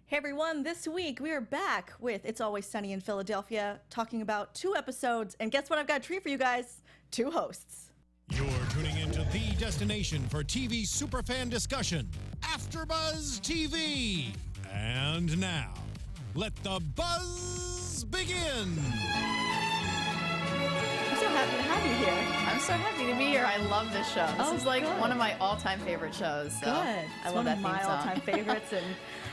Hey everyone, this week we are back with It's Always Sunny in Philadelphia, talking about 2 episodes, and guess what? I've got a treat for you guys, 2 hosts. You're tuning into the destination for TV superfan discussion, AFTERBUZZ TV. And now, let the buzz begin. I'm so happy to have you here. I'm so happy to be here. I love this show. This is like good. one of my all-time favorite shows. So Good. I love that theme one of my song. all-time favorites, and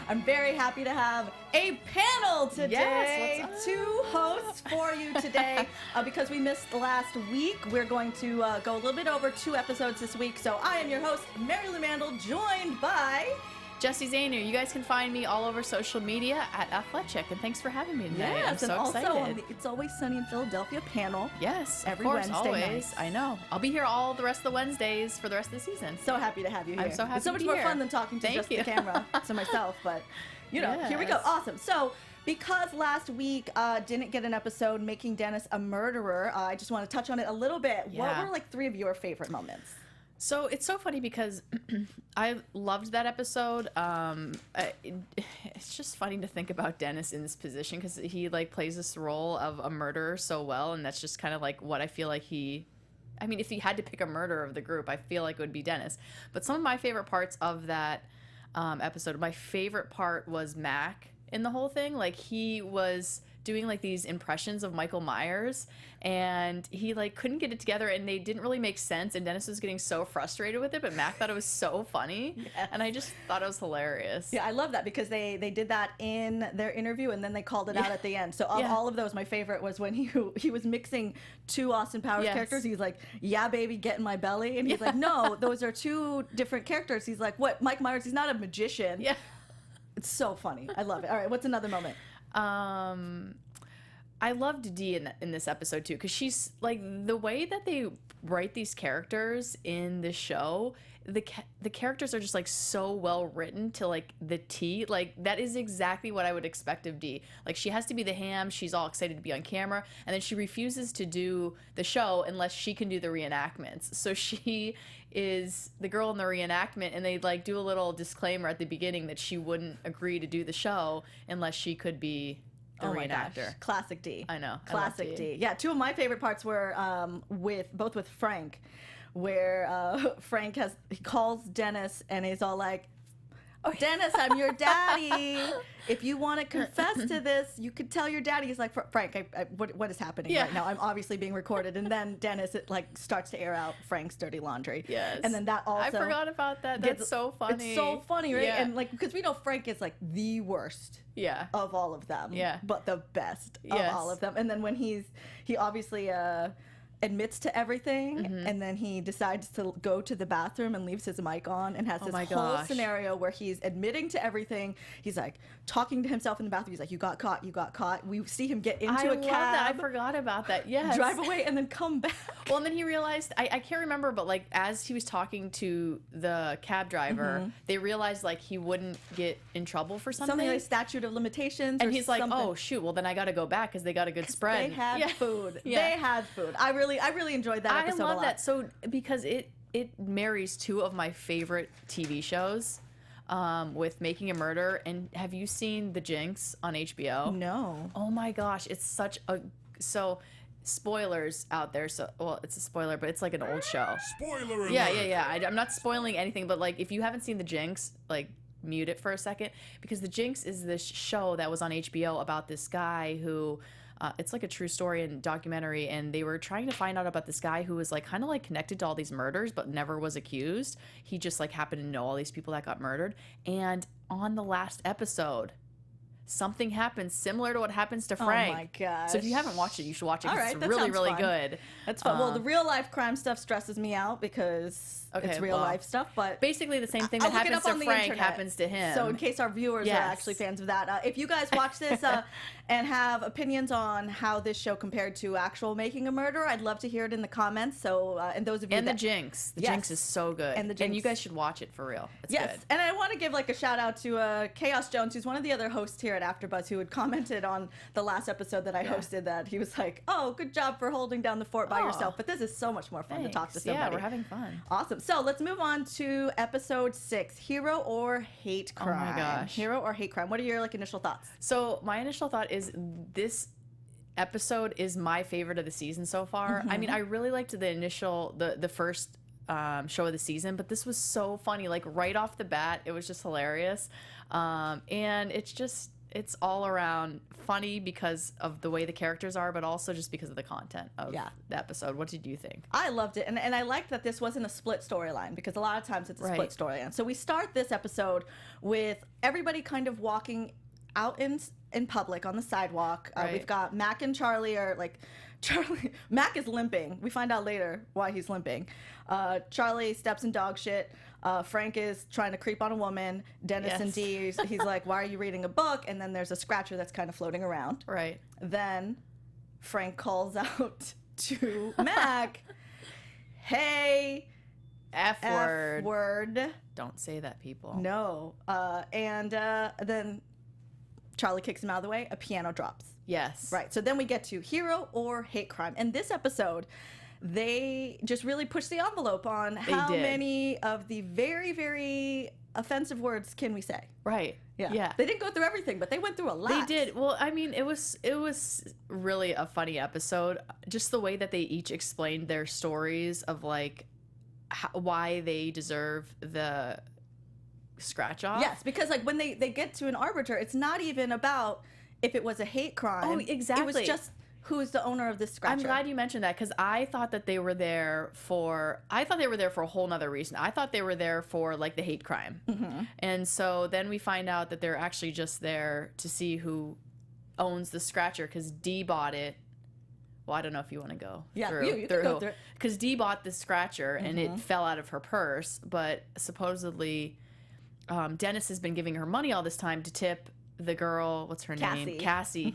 I'm very happy to have a panel today. Yes, what's up? 2 hosts for you today. Because we missed last week, we're going to go a little bit over 2 episodes this week. So I am your host, Marielou Mandl, joined by Jessie, Zahner. You guys can find me all over social media at Athletic, and thanks for having me today. I'm and so also excited. on the It's Always Sunny in Philadelphia panel. Yes, every of course, Wednesday always. night. I know. I'll be here all the rest of the Wednesdays for the rest of the season. So happy to have you here. I'm so happy It's so to much be more here. fun than talking to Thank just you. the camera to myself, but here we go. Yes. Awesome. So because last week didn't get an episode making Dennis a murderer, I just want to touch on it a little bit. What Yeah. were like 3 of your favorite moments? So it's so funny because I loved that episode. It's just funny to think about Dennis in this position because he like plays this role of a murderer so well, and that's just kind of like what I feel like I mean, if he had to pick a murderer of the group, I feel like it would be Dennis. But some of my favorite parts of that episode, my favorite part was Mac in the whole thing. Like he was doing like these impressions of Michael Myers, and he like couldn't get it together, and they didn't really make sense, and Dennis was getting so frustrated with it, but Mac thought it was so funny. Yes. And I just thought it was hilarious. Yeah, I love that because they did that in their interview and then they called it out at the end. So of Yeah. all of those, my favorite was when he was mixing 2 Austin Powers Yes. characters. He's like, "Yeah, baby, get in my belly," and he's like, "No, those are 2 different characters." He's like, "What? Mike Myers? He's not a magician." Yeah. It's so funny. I love it. All right, what's another moment? I loved Dee in this episode too, because she's like the way that they write these characters in the show. The characters are just like so well written to like the T. Like that is exactly what I would expect of Dee. Like she has to be the ham. She's all excited to be on camera, and then she refuses to do the show unless she can do the reenactments. So she is the girl in the reenactment, and they like do a little disclaimer at the beginning that she wouldn't agree to do the show unless she could be the Oh my gosh. reenactor. Classic D. I know. I love Classic Dee. D. Yeah, 2 of my favorite parts were both with Frank, where Frank he calls Dennis and he's all like, "Oh, Dennis, I'm your daddy. If you want to confess to this, you could tell your daddy." He's like, "Frank, what is happening Yeah. right now? I'm obviously being recorded." And then Dennis starts to air out Frank's dirty laundry. Yes. And then that also I forgot about that. That's so funny. It's so funny, right? Yeah. And like because we know Frank is like the worst Yeah. of all of them, Yeah. but the best Yes. of all of them. And then when he obviously admits to everything, and then he decides to go to the bathroom and leaves his mic on and has this my whole gosh. scenario where he's admitting to everything. He's like talking to himself in the bathroom. He's like, "You got caught. You got caught." We see him get into I a love that. I cab, forgot about that. Yes. drive away, and then come back. Well, and then he realized, I can't remember, but like as he was talking to the cab driver, they realized like he wouldn't get in trouble for something. Something like statute of limitations. and or he's like, something. "Oh shoot, well then I got to go back because they got a good spread." They had Yeah. food. Yeah. They had food. I really enjoyed that I episode a love lot. that. So because it marries 2 of my favorite TV shows, with Making a Murder. And have you seen The Jinx on HBO? No. Oh my gosh, it's such a spoilers out there. So well, it's a spoiler, but it's like an old show. Spoiler alert. Yeah. I'm not spoiling anything, but like if you haven't seen The Jinx, like mute it for a second, because The Jinx is this show that was on HBO about this guy who. It's like a true story and documentary, and they were trying to find out about this guy who was like kind of like connected to all these murders but never was accused. He just like happened to know all these people that got murdered. And on the last episode, something happens similar to what happens to Frank. Oh my gosh. So if you haven't watched it, you should watch it. 'Cause All right, it's that really, sounds really fun. good. That's fun. Well, the real life crime stuff stresses me out because it's real well, life stuff. But basically the same thing I'll that look it happens up to on the Frank internet. happens to him. So in case our viewers are Yes. actually fans of that, if you guys watch this and have opinions on how this show compared to actual Making a Murder, I'd love to hear it in the comments. So and those of you and The that Jinx. The Yes. Jinx is so good. And The Jinx. you guys should watch it for real. It's Yes, good. and I want to give like a shout out to Chaos Jones, who's one of the other hosts here here at AfterBuzz who had commented on the last episode that I hosted that he was like, "Oh, good job for holding down the fort by yourself." But this is so much more fun to talk to somebody. Yeah, we're having fun. Awesome. So let's move on to episode 6, Hero or Hate Crime. Oh my gosh. Hero or Hate Crime. What are your initial thoughts? So my initial thought is this episode is my favorite of the season so far. I mean, I really liked the first show of the season, but this was so funny. Like right off the bat, it was just hilarious. And it's all around funny because of the way the characters are, but also just because of the content of the episode. What did you think? I loved it. And I liked that this wasn't a split storyline because a lot of times it's a split storyline. So we start this episode with everybody kind of walking out in public on the sidewalk. We've got Mac and Charlie are like, Mac is limping. We find out later why he's limping. Charlie steps in dog shit. Frank is trying to creep on a woman. Dennis and Dee, he's like, "Why are you reading a book?" And then there's a scratcher that's kind of floating around. Right. Then Frank calls out to Mac, "Hey, F word. Don't say that, people." No. And then Charlie kicks him out of the way. A piano drops. Yes. Right. So then we get to Hero or Hate Crime. And this episode, they just really pushed the envelope on how many of the very, very offensive words can we say. Right. Yeah. They didn't go through everything, but they went through a lot. They did. Well, I mean, it was really a funny episode. Just the way that they each explained their stories of like why they deserve the scratch off. Yes, because like when they get to an arbiter, it's not even about if it was a hate crime. Oh, exactly. It was just who's the owner of this scratcher. I'm glad you mentioned that because I thought that they were there for a whole nother reason. I thought they were there for like the hate crime. And so then we find out that they're actually just there to see who owns the scratcher because Dee bought it. Well, I don't know if you want to go through. You can go through it. Because Dee bought the scratcher and it fell out of her purse, but supposedly Dennis has been giving her money all this time to tip the girl, what's her name? Cassie.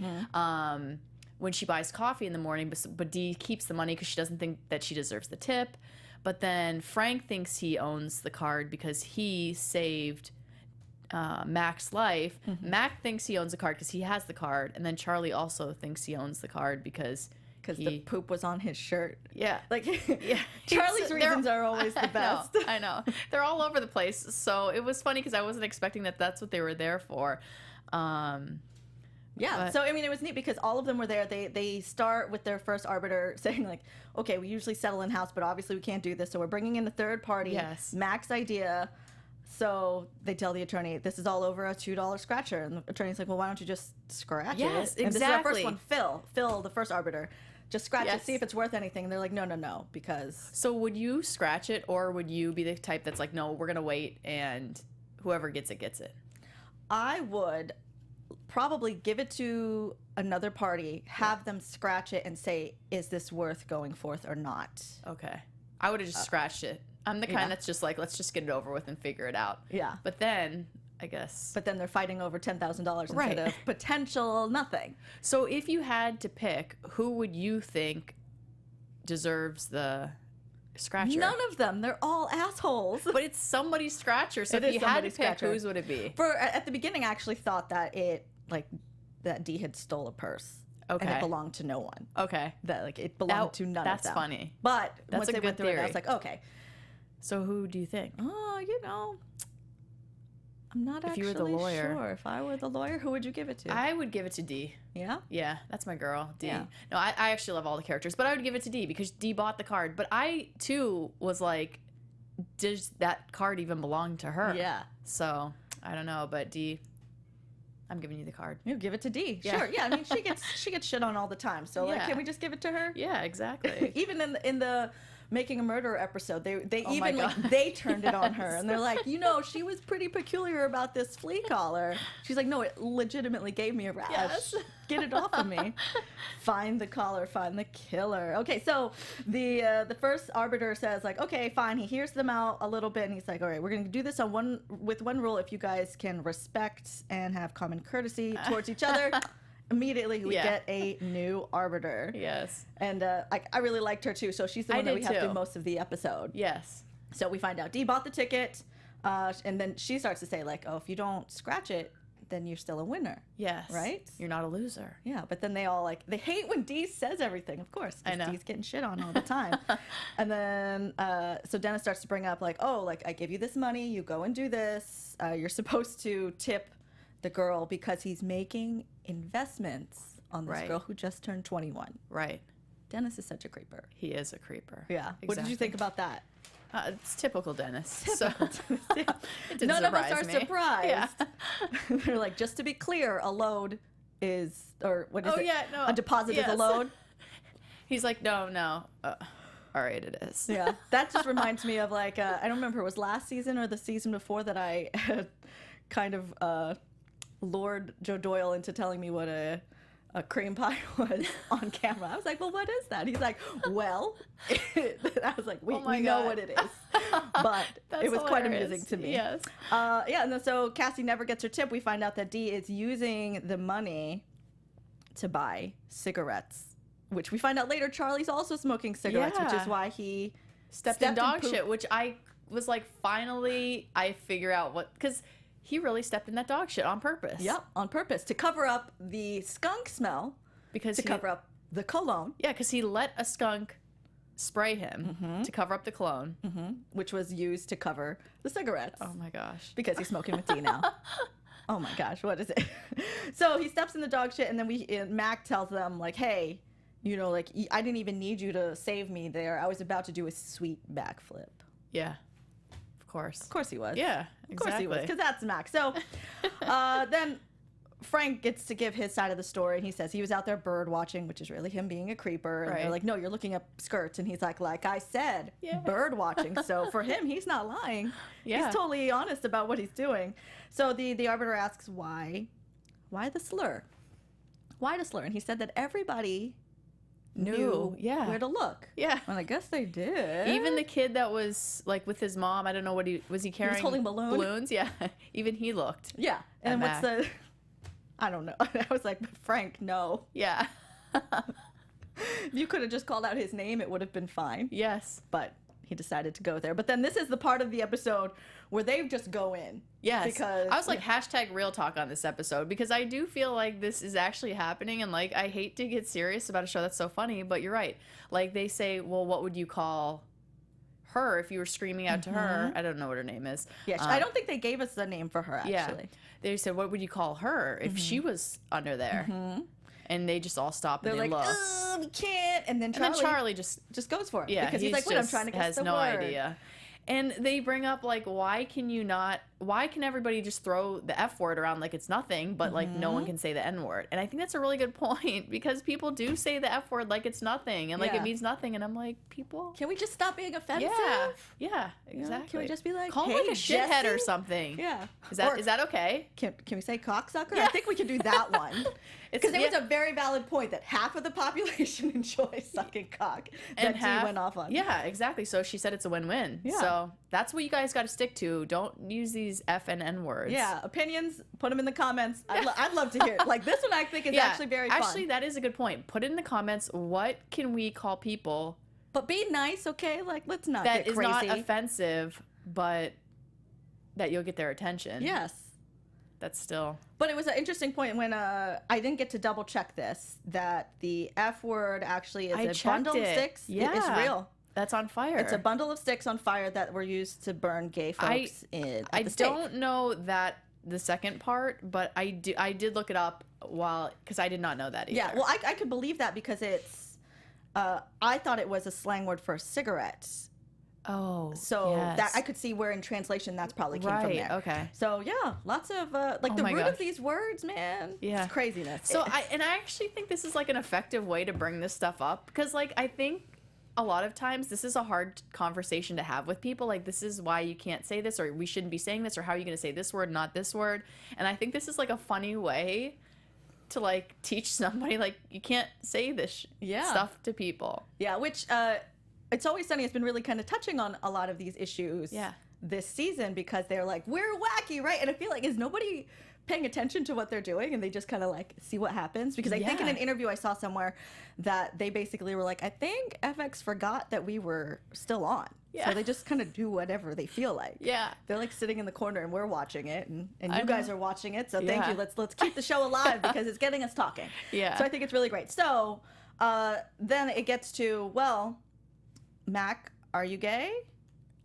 When she buys coffee in the morning, but Dee keeps the money because she doesn't think that she deserves the tip. But then Frank thinks he owns the card because he saved Mac's life. Mac thinks he owns the card because he has the card. And then Charlie also thinks he owns the card because the poop was on his shirt. Yeah. Like, Charlie's reasons are always the best. I know. They're all over the place. So it was funny because I wasn't expecting that that's what they were there for. So I mean, it was neat because all of them were there. They start with their first arbiter saying like, "Okay, we usually settle in house, but obviously we can't do this, so we're bringing in a third party." Yes. Mac's idea. So they tell the attorney, "This is all over a $2 scratcher," and the attorney's like, "Well, why don't you just scratch Yes, it?" And this is our first exactly. one, Phil, the first arbiter. Just scratch it, see if it's worth anything. And they're like, no, because. So would you scratch it, or would you be the type that's like, no, we're gonna wait, and whoever gets it gets it? I would probably give it to another party, have them scratch it, and say, "Is this worth going forth or not?" Okay. I would have just scratched it. I'm the kind that's just like, let's just get it over with and figure it out. Yeah. But then, I guess. But then they're fighting over $10,000 instead of potential nothing. So if you had to pick, who would you think deserves the scratcher? None of them. They're all assholes. But it's somebody's scratcher. So if you had to pick, whose would it be? At the beginning, I actually thought that that Dee had stole a purse. Okay. And it belonged to no one. Okay. That it belonged to none of them. That's funny. But that's once a they good went through theory. it, I was like, okay. So who do you think? Oh, I'm not if actually you were the lawyer. sure. If I were the lawyer, who would you give it to? I would give it to Dee. Yeah? Yeah, that's my girl, Dee. Yeah. No, I actually love all the characters, but I would give it to Dee because Dee bought the card. But I, too, was like, does that card even belong to her? Yeah. So, I don't know, but Dee, I'm giving you the card. You give it to Dee. Yeah. Sure. Yeah, I mean, she gets shit on all the time. So, like, Yeah. can we just give it to her? Yeah, exactly. Even in the Making a Murderer episode, they Oh my even like God. they turned it on her, Yes. and they're like, she was pretty peculiar about this flea collar. She's like, no, it legitimately gave me a rash. Yes. Get it off of me. Find the collar, find the killer. Okay, so the first arbiter says like, okay, fine. He hears them out a little bit, and he's like, all right, we're gonna do this with one rule: if you guys can respect and have common courtesy towards each other. Immediately we get a new arbiter. Yes. And I really liked her too. So she's the one that we have through most of the episode. Yes. So we find out Dee bought the ticket, and then she starts to say like, oh, if you don't scratch it, then you're still a winner. Yes. Right? You're not a loser. Yeah, but then they all like, they hate when Dee says everything, of course. I know. Dee's getting shit on all the time. And then, so Dennis starts to bring up like, oh, like I give you this money, you go and do this. You're supposed to tip the girl because he's making investments on this Right. girl who just turned 21. Right. Dennis is such a creeper. He is a creeper. Yeah. What did you think about that? It's typical Dennis. Typical So Dennis, yeah. it didn't None of us surprise are me. surprised. Yeah. They're like, just to be clear, a load is, or what is Oh, it? yeah, no. A deposit is a Yes. load. He's like, no. All right, it is. Yeah, that just reminds me of like, I don't remember, it was last season or the season before that I had kind of lured Joe Doyle into telling me what a cream pie was on camera. I was like, well, what is that? He's like, well, I was like, we know what it is. But it was quite amusing to me. Yes. Yeah, and then so Cassie never gets her tip. We find out that Dee is using the money to buy cigarettes, which we find out later Charlie's also smoking cigarettes, which Yeah. is why he Stepped in dog poop. shit, which I was like, finally, I figure out what, because he really stepped in that dog shit on purpose. Yep, on purpose to cover up the skunk smell, Because to cover up the cologne, Yeah, because he let a skunk spray him to cover up the cologne. which was used to cover the cigarettes. Oh my gosh. Because he's smoking with Dee now. Oh my gosh, what is it? So he steps in the dog shit, and then Mac tells them like, hey, you know, like I didn't even need you to save me there. I was about to do a sweet backflip. Yeah. Of course. Of course he was. Yeah, Of course exactly. he was, because that's Mac. So then Frank gets to give his side of the story, and he says he was out there bird watching, which is really him being a creeper. And they're Right. like, no, you're looking up skirts. And he's like I said, Yeah. bird watching. So for him, he's not lying. Yeah. He's totally honest about what he's doing. So the arbiter asks why the slur? Why the slur? And he said that everybody knew yeah. where to look. Yeah. And I guess they did. Even the kid that was like with his mom, I don't know what he carrying. holding balloon? balloons. Yeah. Even he looked. Yeah. And At what's the... I don't know. I was like, Frank, no. Yeah. If you could have just called out his name, it would have been fine. Yes. But he decided to go there. But then this is the part of the episode where they just go in. Yes. Because I was like, hashtag real talk on this episode, because I do feel like this is actually happening. And like, I hate to get serious about a show that's so funny, but you're right. Like they say, well, what would you call her if you were screaming out to her? I don't know what her name is. yeah, I don't think they gave us the name for her, actually. Yeah. They said, what would you call her if she was under there? And they just all stop They're and they like, look. oh, we can't. And then And Charlie, then Charlie just goes for it. yeah, Because he's like, wait, I'm trying to guess has the no word. idea. And they bring up like, why can everybody just throw the F word around like it's nothing, but like no one can say the N word? And I think that's a really good point, because people do say the F word like it's nothing and like Yeah. it means nothing. And I'm like, people. Can we just stop being offensive? Yeah, You know, exactly. Can we just be like, call him hey, like a shithead or Jessie? something? Yeah. Is Or that okay? Can we say cocksucker? Yeah. I think we can do that one. Because it was yeah. a very valid point that half of the population enjoys sucking cock. And that Dee went off on. Yeah, exactly. So she said it's a win-win. Yeah. So that's what you guys got to stick to. Don't use these F and N words. Yeah, opinions, put them in the comments. I'd love to hear it. Like, this one I think is actually very fun. Actually, that is a good point. Put it in the comments. What can we call people But be nice, okay? Like, let's not that get is crazy. not offensive, but that you'll get their attention? Yes. That's still... But it was an interesting point when I didn't get to double check this, that the F word actually is a bundle of sticks. Yeah. It's real. That's on fire. It's a bundle of sticks on fire that were used to burn gay folks at I the stake. don't know that the second part, but I did look it up because I did not know that either. Yeah, well, I could believe that because it's, I thought it was a slang word for cigarettes. Oh, So yes. that I could see where in translation that's probably came from Right, there. okay. So yeah, lots of like Oh the my root gosh. of these words, man. Yeah. It's craziness. So I actually think this is like an effective way to bring this stuff up, because like I think a lot of times this is a hard conversation to have with people. Like, this is why you can't say this, or we shouldn't be saying this, or how are you going to say this word, not this word? And I think this is like a funny way to like teach somebody like you can't say this stuff to people. Yeah, which It's Always Sunny has been really kind of touching on a lot of these issues Yeah. this season, because they're like, we're wacky, right? And I feel like, is nobody paying attention to what they're doing, and they just kind of like see what happens. Because I think in an interview I saw somewhere that they basically were like, I think FX forgot that we were still on. So they just kind of do whatever they feel like. Yeah. They're like sitting in the corner and we're watching it, and you guys are watching it. So thank you. Let's keep the show alive because it's getting us talking. Yeah. So I think it's really great. So then it gets to, well, Mac, are you gay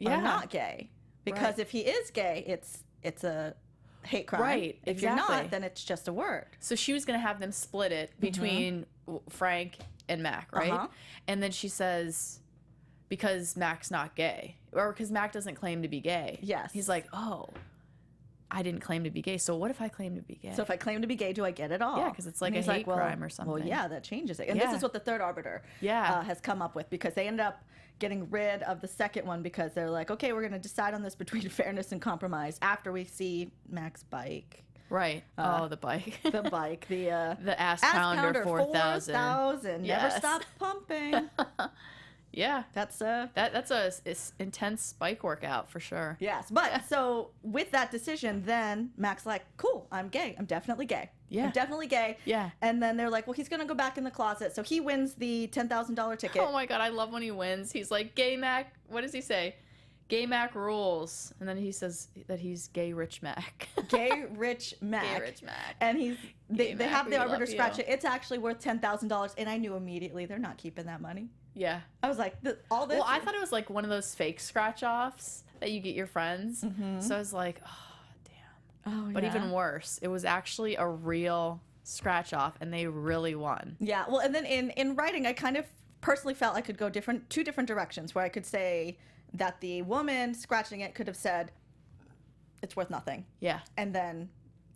or not gay? Because if he is gay, it's a hate crime. Right. If you're not, then it's just a word. So she was going to have them split it between Frank and Mac, right? And then she says, because Mac's not gay, or because Mac doesn't claim to be gay. Yes. He's like, oh, I didn't claim to be gay. So what if I claim to be gay? So if I claim to be gay, do I get it all? Yeah, because it's like a hate crime or something. Well, yeah, that changes it. And this is what the third arbiter has come up with, because they ended up getting rid of the second one because they're like, okay, we're going to decide on this between fairness and compromise after we see Mac's bike. Right. The bike. The bike. The ass pounder 4,000. 4,000. Never stop pumping. Yeah, that's it's intense bike workout for sure. Yes, but so with that decision, then Mac's like, cool, I'm gay. I'm definitely gay. Yeah, I'm definitely gay. Yeah, and then they're like, well, he's gonna go back in the closet. So he wins the $10,000 ticket. Oh my god, I love when he wins. He's like, gay Mac. What does he say? Gay Mac rules, and then he says that he's gay rich Mac. Gay rich Mac. Gay rich Mac. And they Mac, have the we arbiter love scratch you. it. It's actually worth $10,000, and I knew immediately they're not keeping that money. Yeah. I was like, all this. Well, I thought it was like one of those fake scratch offs that you get your friends. So I was like, oh damn. Oh, but even worse, it was actually a real scratch off, and they really won. Yeah. Well, and then in writing, I kind of personally felt I could go two different directions, where I could say that the woman scratching it could have said it's worth nothing. Yeah. And then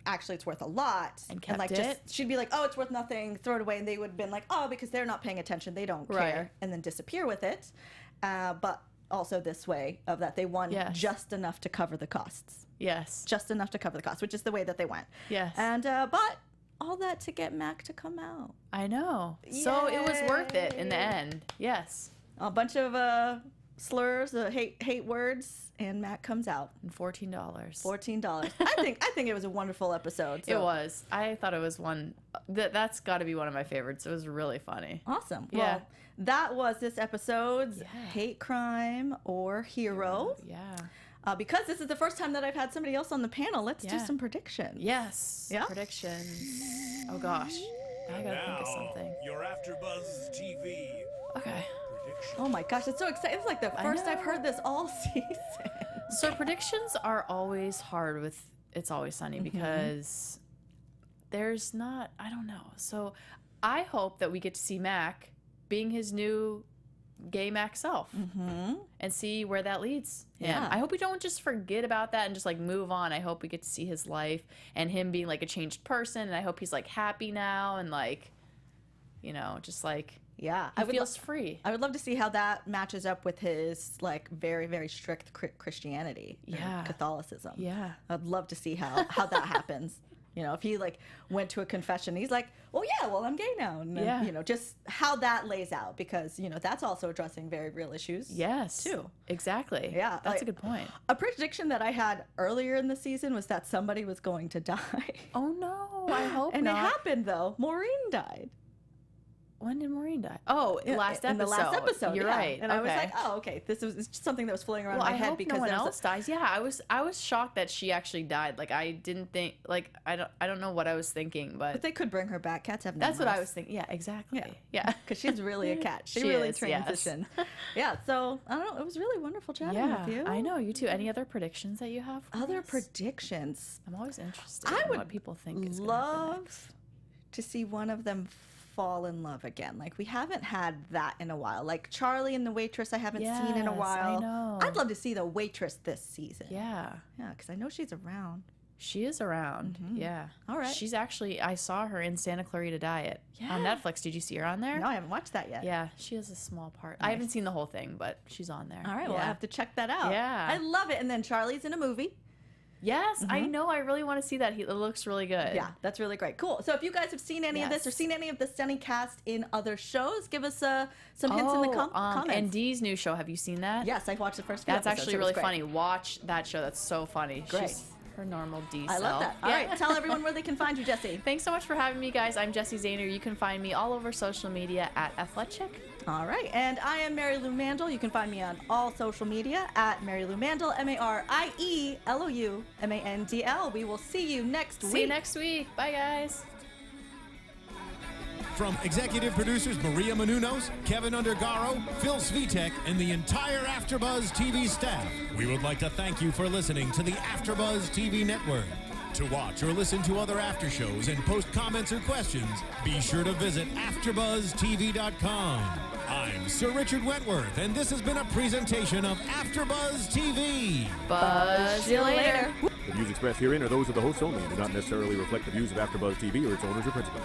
actually it's worth a lot. And kept like it. She'd be like, oh, it's worth nothing, throw it away, and they would have been like, oh, because they're not paying attention, they don't care, and then disappear with it. But also this way of that they won just enough to cover the costs. Yes. Just enough to cover the costs, which is the way that they went. Yes. And but all that to get Mac to come out. I know. So it was worth it in the end. Yes. A bunch of slurs, hate words, and Mac comes out. And $14. $14. I think it was a wonderful episode. So. It was. I thought it was one that's got to be one of my favorites. It was really funny. Awesome. Yeah. Well, that was this episode's hate crime or hero. Yeah. Because this is the first time that I've had somebody else on the panel, let's do some predictions. Yes. Yeah. Predictions. Oh gosh. I gotta think of something. Your AFTERBUZZ TV. Okay. Oh my gosh, it's so exciting. It's like the first I've heard this all season. So predictions are always hard with It's Always Sunny because there's not, I don't know. So I hope that we get to see Mac being his new gay Mac self and see where that leads him. Yeah. I hope we don't just forget about that and just like move on. I hope we get to see his life and him being like a changed person, and I hope he's like happy now and like, you know, just like he feels free. I would love to see how that matches up with his like very, very strict Christianity and Catholicism. Yeah. I'd love to see how that happens. You know, if he like went to a confession, he's like, well, I'm gay now. And then, you know, just how that lays out, because, you know, that's also addressing very real issues. Yes. Too. Exactly. Yeah. That's a good point. A prediction that I had earlier in the season was that somebody was going to die. Oh no, I hope and not. it happened though. Maureen died. When did Maureen die? Oh, last episode. In the last episode. You're right. And I was like, oh, okay. This was just something that was floating around my head because no one else dies. Yeah, I was shocked that she actually died. Like I didn't think, like I don't know what I was thinking, but they could bring her back. Cats have that's what I was thinking. Yeah, exactly. Yeah, because she's really a cat. She really transitioned. Yes. So I don't know. It was really wonderful chatting with you. I know, you too. Any other predictions that you have? Other predictions? I'm always interested in what people think is love to see one of them fall in love again. Like we haven't had that in a while. Like Charlie and the waitress I haven't seen in a while. I know. I'd love to see the waitress this season. Yeah, because I know she's around. She is around. Yeah. All right. She's actually, I saw her in Santa Clarita Diet on Netflix. Did you see her on there? No, I haven't watched that yet. Yeah, she has a small part. I haven't seen the whole thing, but she's on there. All right, well, I have to check that out. Yeah. I love it. And then Charlie's in a movie. Yes, I know. I really want to see that. It looks really good. Yeah, that's really great. Cool. So if you guys have seen any of this or seen any of the Sunny cast in other shows, give us some hints in the comments. And Dee's new show, have you seen that? Yes, I watched the first few That's episodes. actually really funny. Watch that show. That's so funny. Great. her normal D I self. love that. All right, tell everyone where they can find you, Jessie. Thanks so much for having me, guys. I'm Jessie Zahner. You can find me all over social media at Athletic. All right, and I am Marielou Mandl. You can find me on all social media at Marielou Mandl, MarielouMandl. We will see you next week. See you next week. Bye, guys. From executive producers Maria Menounos, Kevin Undergaro, Phil Svitek, and the entire AfterBuzz TV staff, we would like to thank you for listening to the AfterBuzz TV network. To watch or listen to other after shows and post comments or questions, be sure to visit AfterBuzzTV.com. I'm Sir Richard Wentworth, and this has been a presentation of AfterBuzz TV. Buzz you later. The views expressed herein are those of the hosts only and do not necessarily reflect the views of AfterBuzz TV or its owners or principals.